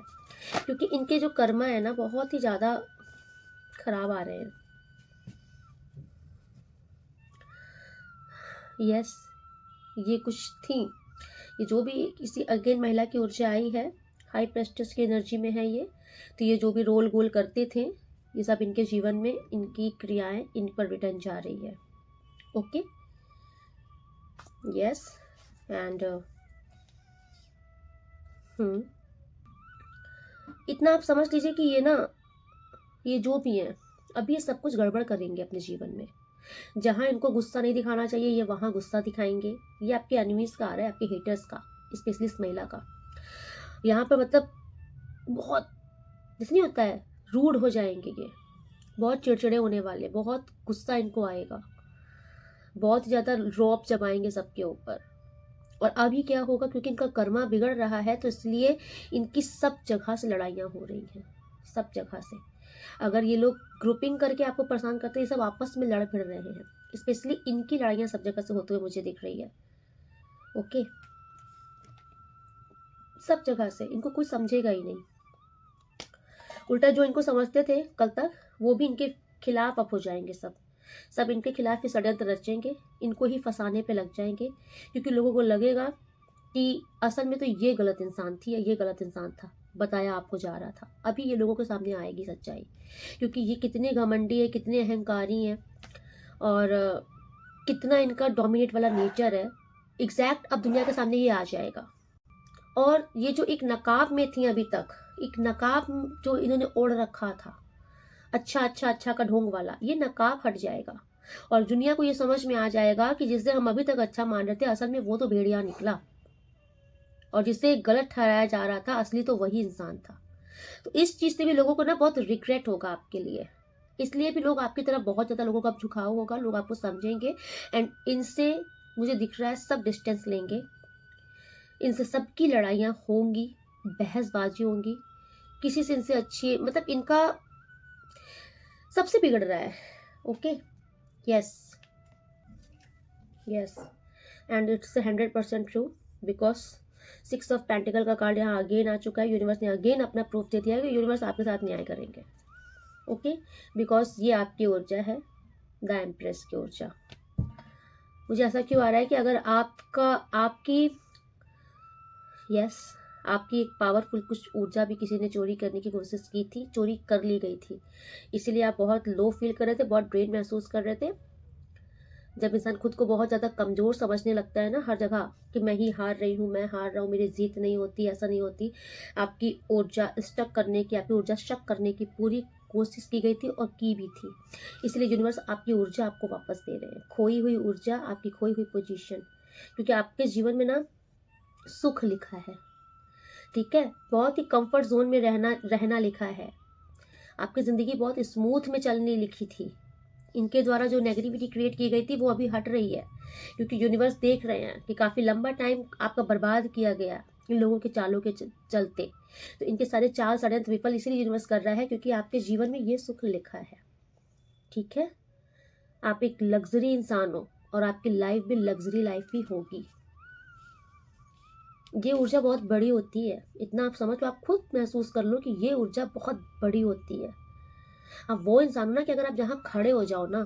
क्योंकि इनके जो कर्मा है ना बहुत ही ज़्यादा खराब आ रहे हैं। यस, ये कुछ थी, ये जो भी किसी अगेन महिला की ऊर्जा आई है, हाई प्रेस्टिज की एनर्जी में है ये, तो ये जो भी रोल गोल करते थे, ये सब इनके जीवन में इनकी क्रियाएं इन पर रिटर्न जा रही है। ओके, यस, एंड इतना आप समझ लीजिए कि ये जो भी है अभी ये सब कुछ गड़बड़ करेंगे अपने जीवन में। जहां इनको गुस्सा नहीं दिखाना चाहिए ये वहां गुस्सा दिखाएंगे। ये आपके एनिमीज का आ रहा है, आपके हेटर्स का, स्पेशली इस महिला का। यहाँ पर मतलब बहुत, जैसे नहीं होता है, रूड हो जाएंगे ये, बहुत चिड़चिड़े होने वाले, बहुत गुस्सा इनको आएगा, बहुत ज़्यादा रौब जमाएंगे सबके ऊपर। और अभी क्या होगा, क्योंकि इनका कर्मा बिगड़ रहा है, तो इसलिए इनकी सब जगह से लड़ाइयाँ हो रही हैं, सब जगह से। अगर ये लोग ग्रुपिंग करके आपको परेशान करते हैं, ये सब आपस में लड़ भिड़ रहे हैं, स्पेशली इनकी लड़ाइयाँ सब जगह से होते हुए मुझे दिख रही है। ओके, सब जगह से, इनको कोई समझेगा ही नहीं। उल्टा जो इनको समझते थे कल तक, वो भी इनके खिलाफ अब हो जाएंगे। सब इनके खिलाफ ही षड्यंत्र रचेंगे, इनको ही फंसाने पे लग जाएंगे, क्योंकि लोगों को लगेगा कि असल में तो ये गलत इंसान थी या ये गलत इंसान था, बताया आपको जा रहा था। अभी ये लोगों के सामने आएगी सच्चाई, क्योंकि ये कितने घमंडी है, कितने अहंकारी हैं, और कितना इनका डोमिनेट वाला नेचर है। एग्जैक्ट अब दुनिया के सामने ये आ जाएगा। और ये जो एक नकाब में थी अभी तक, एक नकाब जो इन्होंने ओढ़ रखा था, अच्छा का ढोंग वाला, ये नकाब हट जाएगा और दुनिया को ये समझ में आ जाएगा कि जिससे हम अभी तक अच्छा मान रहे थे, असल में वो तो भेड़िया निकला, और जिसे गलत ठहराया जा रहा था, असली तो वही इंसान था। तो इस चीज से भी लोगों को ना बहुत रिग्रेट होगा आपके लिए, इसलिए भी लोग आपकी तरफ बहुत ज्यादा, लोगों का अब झुकाव होगा, लोग आपको समझेंगे। एंड इनसे मुझे दिख रहा है सब डिस्टेंस लेंगे, इनसे सबकी लड़ाइयाँ होंगी, बहसबाजी होंगी, किसी से इनसे अच्छी, मतलब इनका सबसे बिगड़ रहा है। Okay, yes yes, and it's 100% true, because 6 of pentacle का कार्ड यहाँ अगेन आ चुका है। यूनिवर्स ने अगेन अपना प्रूफ दे दिया है कि यूनिवर्स आपके साथ न्याय करेंगे। ओके, बिकॉज ये आपकी ऊर्जा है, द एम्प्रेस की ऊर्जा। मुझे ऐसा क्यों आ रहा है कि अगर आपकी आपकी एक पावरफुल कुछ ऊर्जा भी किसी ने चोरी करने की कोशिश की थी, चोरी कर ली गई थी, इसीलिए आप बहुत लो फील कर रहे थे, बहुत ड्रेन महसूस कर रहे थे। जब इंसान खुद को बहुत ज़्यादा कमज़ोर समझने लगता है ना हर जगह, कि मैं ही हार रही हूँ, मैं हार रहा हूँ, मेरी जीत नहीं होती, ऐसा नहीं होती, आपकी ऊर्जा स्टक करने की, आपकी ऊर्जा शक करने की पूरी कोशिश की गई थी और की भी थी। इसलिए यूनिवर्स आपकी ऊर्जा आपको वापस दे रहे हैं, खोई हुई ऊर्जा, आपकी खोई हुई पोजीशन, क्योंकि आपके जीवन में ना सुख लिखा है। ठीक है, बहुत ही कंफर्ट जोन में रहना लिखा है। आपकी ज़िंदगी बहुत स्मूथ में चलने लिखी थी। इनके द्वारा जो नेगेटिविटी क्रिएट की गई थी वो अभी हट रही है, क्योंकि यूनिवर्स देख रहे हैं कि काफ़ी लंबा टाइम आपका बर्बाद किया गया इन लोगों के चालों के चलते। तो इनके सारे चाल षड्यंत्र विफल इसीलिए यूनिवर्स कर रहा है, क्योंकि आपके जीवन में ये सुख लिखा है। ठीक है, आप एक लग्जरी इंसान हो और आपकी लाइफ भी लग्जरी लाइफ ही होगी। ये ऊर्जा बहुत बड़ी होती है, इतना आप समझ लो, आप खुद महसूस कर लो कि ये ऊर्जा बहुत बड़ी होती है। अब वो इंसान ना कि अगर आप जहाँ खड़े हो जाओ ना,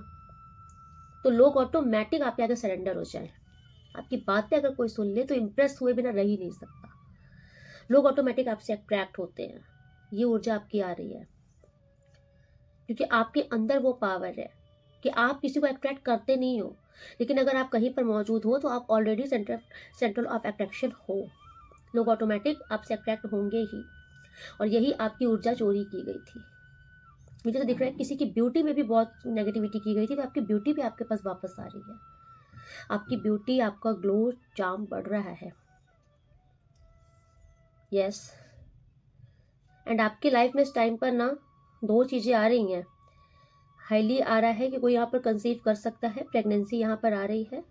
तो लोग ऑटोमेटिक आपके आगे सरेंडर हो जाए। आपकी बातें अगर कोई सुन ले तो इम्प्रेस हुए बिना रह ही नहीं सकता, लोग ऑटोमेटिक आपसे अट्रैक्ट होते हैं। ये ऊर्जा आपकी आ रही है, क्योंकि आपके अंदर वो पावर है कि आप किसी को अट्रैक्ट करते नहीं हो, लेकिन अगर आप कहीं पर मौजूद हो तो आप ऑलरेडी सेंट्रल ऑफ अट्रैक्शन हो। लोग ऑटोमेटिक आपसे अट्रैक्ट होंगे ही, और यही आपकी ऊर्जा चोरी की गई थी। मुझे तो दिख रहा है किसी की ब्यूटी में भी बहुत नेगेटिविटी की गई थी, तो आपकी ब्यूटी भी आपके पास वापस आ रही है। आपकी ब्यूटी, आपका ग्लो चार्म बढ़ रहा है। यस, एंड आपकी लाइफ में इस टाइम पर ना 2 चीज़ें आ रही हैं। हाईली आ रहा है कि कोई यहाँ पर कंसीव कर सकता है, प्रेगनेंसी यहाँ पर आ रही है।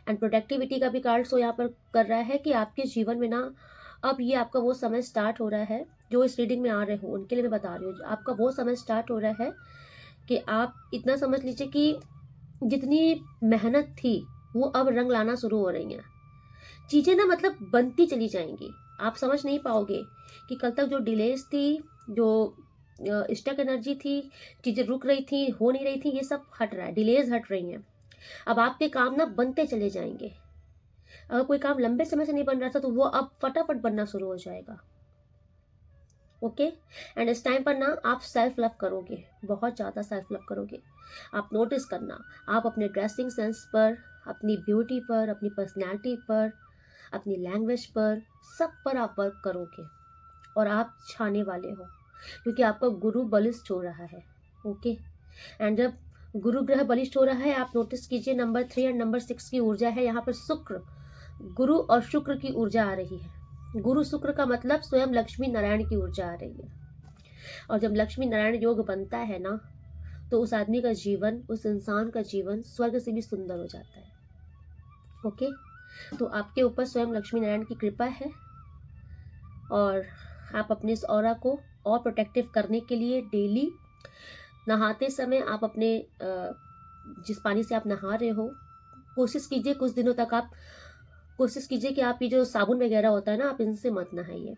एंड प्रोडक्टिविटी का भी कार्ड सो यहाँ पर कर रहा है कि आपके जीवन में ना अब ये आपका वो समय स्टार्ट हो रहा है, जो इस रीडिंग में आ रहे हो उनके लिए मैं बता रही हूँ, आपका वो समय स्टार्ट हो रहा है कि आप इतना समझ लीजिए कि जितनी मेहनत थी वो अब रंग लाना शुरू हो रही हैं। चीज़ें ना मतलब बनती चली जाएंगी, आप समझ नहीं पाओगे कि कल तक जो डिलेज थी, जो स्टक एनर्जी थी, चीज़ें रुक रही थी, हो नहीं रही थी, ये सब हट रहा है, डिलेज हट रही हैं। अब आपके काम ना बनते चले जाएंगे। अगर कोई काम लंबे समय से नहीं बन रहा था तो वो अब फटाफट बनना शुरू हो जाएगा। ओके, एंड इस टाइम पर ना आप सेल्फ लव करोगे, बहुत ज़्यादा सेल्फ लव करोगे। आप नोटिस करना, आप अपने ड्रेसिंग सेंस पर, अपनी ब्यूटी पर, अपनी पर्सनैलिटी पर, अपनी लैंग्वेज पर, सब पर आप वर्क करोगे और आप छाने वाले हो, क्योंकि आपका गुरु बलिष्ठ हो रहा है। ओके, एंड जब गुरु ग्रह बलिष्ठ हो रहा है, आप नोटिस कीजिए नंबर 3 और नंबर 6 की ऊर्जा है यहाँ पर। शुक्र, गुरु और शुक्र की ऊर्जा आ रही है। गुरु शुक्र का मतलब स्वयं लक्ष्मी नारायण की ऊर्जा आ रही है, और जब लक्ष्मी नारायण योग बनता है ना, तो उस आदमी का जीवन, उस इंसान का जीवन स्वर्ग से भी सुंदर हो जाता है। ओके, तो आपके ऊपर स्वयं लक्ष्मी नारायण की कृपा है, और आप अपने इस ऑरा को और प्रोटेक्टिव करने के लिए डेली नहाते समय आप अपने जिस पानी से आप नहा रहे हो, कोशिश कीजिए कुछ दिनों तक आप कोशिश कीजिए कि आप ये जो साबुन वगैरह होता है ना, आप इनसे मत नहाइए।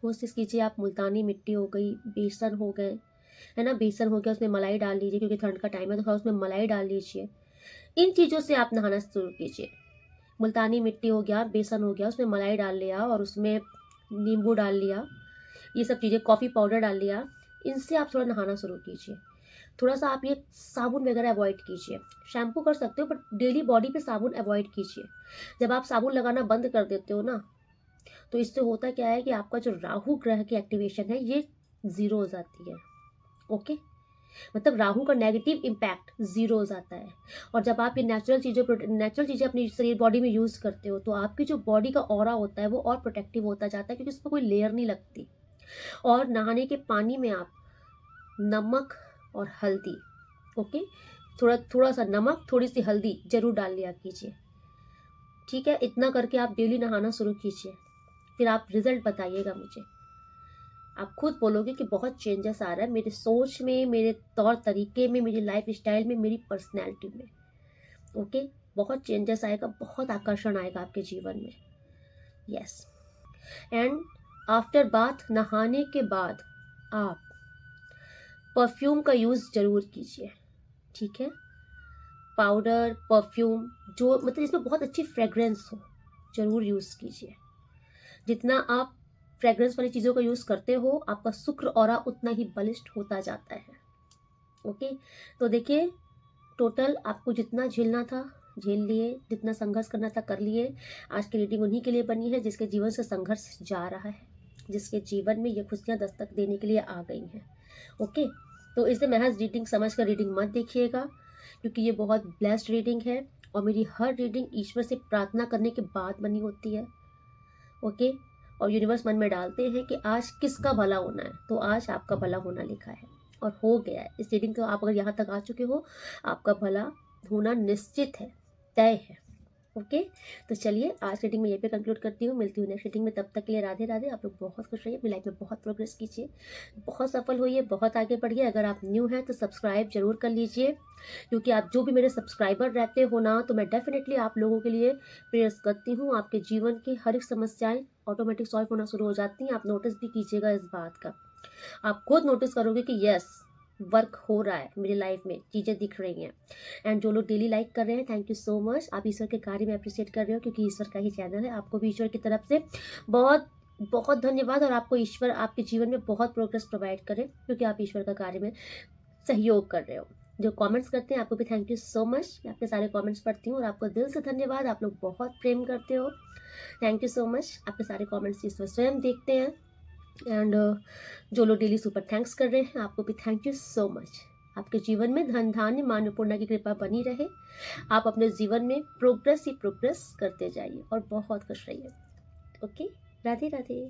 कोशिश कीजिए आप मुल्तानी मिट्टी हो गई, बेसन हो गए, है ना, बेसन हो गया, उसमें मलाई डाल लीजिए, क्योंकि ठंड का टाइम है तो थोड़ा उसमें मलाई डाल लीजिए। इन चीज़ों से आप नहाना शुरू कीजिए। मुल्तानी मिट्टी हो गया, बेसन हो गया, उसमें मलाई डाल लिया और उसमें नींबू डाल लिया, ये सब चीज़ें, कॉफ़ी पाउडर डाल लिया, इनसे आप थोड़ा नहाना शुरू कीजिए। थोड़ा सा आप ये साबुन वगैरह अवॉइड कीजिए। शैम्पू कर सकते हो बट डेली बॉडी पे साबुन अवॉइड कीजिए। जब आप साबुन लगाना बंद कर देते हो ना, तो इससे होता क्या है कि आपका जो राहु ग्रह की एक्टिवेशन है ये ज़ीरो हो जाती है। ओके, मतलब राहु का नेगेटिव इम्पैक्ट ज़ीरो हो जाता है। और जब आप ये नेचुरल चीज़ें अपनी शरीर बॉडी में यूज़ करते हो, तो आपकी जो बॉडी का ऑरा होता है वो और प्रोटेक्टिव होता जाता है, क्योंकि उसमें कोई लेयर नहीं लगती। और नहाने के पानी में आप नमक और हल्दी, ओके, थोड़ा थोड़ा सा नमक, थोड़ी सी हल्दी जरूर डाल लिया कीजिए। ठीक है, इतना करके आप डेली नहाना शुरू कीजिए, फिर आप रिजल्ट बताइएगा मुझे। आप खुद बोलोगे कि बहुत चेंजेस आ रहा है मेरी सोच में, मेरे तौर तरीके में, मेरी लाइफ स्टाइल में, मेरी पर्सनैलिटी में। ओके, बहुत चेंजेस आएगा, बहुत आकर्षण आएगा आपके जीवन में। यस। एंड आफ्टर बाथ, नहाने के बाद आप परफ्यूम का यूज़ जरूर कीजिए। ठीक है, पाउडर, परफ्यूम, जो मतलब इसमें बहुत अच्छी फ्रेग्रेंस हो, जरूर यूज़ कीजिए। जितना आप फ्रेग्रेंस वाली चीज़ों का यूज़ करते हो, आपका शुक्र ऑरा उतना ही बलिष्ठ होता जाता है। ओके, तो देखिए, टोटल आपको जितना झेलना था झेल लिए, जितना संघर्ष करना था कर लिए। आज की रीडिंग उन्हीं के लिए बनी है जिसके जीवन से संघर्ष जा रहा है, जिसके जीवन में ये खुशियाँ दस्तक देने के लिए आ गई हैं। ओके, तो इसे महज रीडिंग समझ कर रीडिंग मत देखिएगा, क्योंकि ये बहुत ब्लेस्ड रीडिंग है और मेरी हर रीडिंग ईश्वर से प्रार्थना करने के बाद बनी होती है। ओके, और यूनिवर्स मन में डालते हैं कि आज किसका भला होना है, तो आज आपका भला होना लिखा है और हो गया है। इस रीडिंग को आप अगर यहाँ तक आ चुके हो, आपका भला होना निश्चित है, तय है। ओके, तो चलिए आज रीडिंग में यहीं पे कंक्लूड करती हूँ। मिलती हूँ नेक्स्ट रीडिंग में, तब तक के लिए राधे राधे। आप लोग बहुत खुश रहिए, अपनी लाइफ में बहुत प्रोग्रेस कीजिए, बहुत सफल होइए, बहुत आगे बढ़िए। अगर आप न्यू हैं तो सब्सक्राइब जरूर कर लीजिए, क्योंकि आप जो भी मेरे सब्सक्राइबर रहते हो ना, तो मैं डेफिनेटली आप लोगों के लिए प्रेयर्स करती हूँ। आपके जीवन की हर एक समस्याएं ऑटोमेटिक सॉल्व होना शुरू हो जाती हैं। आप नोटिस भी कीजिएगा इस बात का, आप खुद नोटिस करोगे कि यस, वर्क हो रहा है मेरी लाइफ में, चीज़ें दिख रही हैं। एंड जो लोग डेली लाइक कर रहे हैं, थैंक यू सो मच। आप ईश्वर के कार्य में अप्रिशिएट कर रहे हो, क्योंकि ईश्वर का ही चैनल है। आपको भी ईश्वर की तरफ से बहुत बहुत धन्यवाद, और आपको ईश्वर आपके जीवन में बहुत प्रोग्रेस प्रोवाइड करे, क्योंकि आप ईश्वर का कार्य में सहयोग कर रहे हो। जो कमेंट्स करते हैं आपको भी थैंक यू सो मच। मैं आपके सारे कमेंट्स पढ़ती हूँ और आपको दिल से धन्यवाद। आप लोग बहुत प्रेम करते हो, थैंक यू सो मच। आपके सारे कमेंट्स ईश्वर स्वयं देखते हैं। एंड जो लोग डेली सुपर थैंक्स कर रहे हैं, आपको भी थैंक यू सो मच। आपके जीवन में धन धान्य मान अन्नपूर्णा की कृपा बनी रहे। आप अपने जीवन में प्रोग्रेस ही प्रोग्रेस करते जाइए और बहुत खुश रहिए। ओके, राधे राधे।